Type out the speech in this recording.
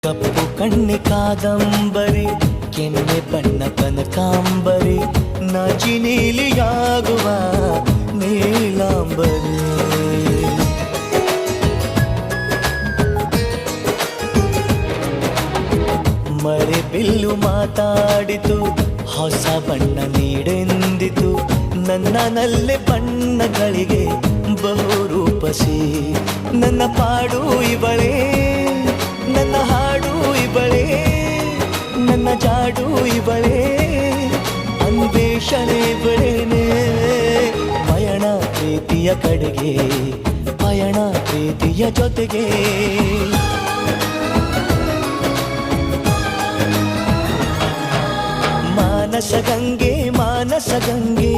ಕಪ್ಪು ಕಣ್ಣೆ ಕಾದಂಬರಿ, ಕೆನ್ನೆ ಬಣ್ಣ ಕನಕಾಂಬರಿ, ನಾಚಿ ನೀಲಿಯಾಗುವ ನೀಲಾಂಬರಿ. ಮರೆ ಬಿಲ್ಲು ಮಾತಾಡಿತು, ಹೊಸ ಬಣ್ಣ ನೀಡೆಂದಿತು, ನನ್ನ ನಲ್ಲೆ ಬಣ್ಣಗಳಿಗೆ ಬಹುರೂಪಸಿ. ನನ್ನ ಪಾಡು ಇವಳೇ, ನನ್ನ ಹಾಡು ಇವಳೇ, ನನ್ನ ಜಾಡು ಇವಳೇ, ಅನ್ವೇಷಣೆ ಇವಳೇನೆ. ಪಯಣ ಪ್ರೀತಿಯ ಕಡೆಗೆ, ಪಯಣ ಪ್ರೀತಿಯ ಜೊತೆಗೆ. ಮಾನಸ ಗಂಗೆ, ಮಾನಸ ಗಂಗೆ,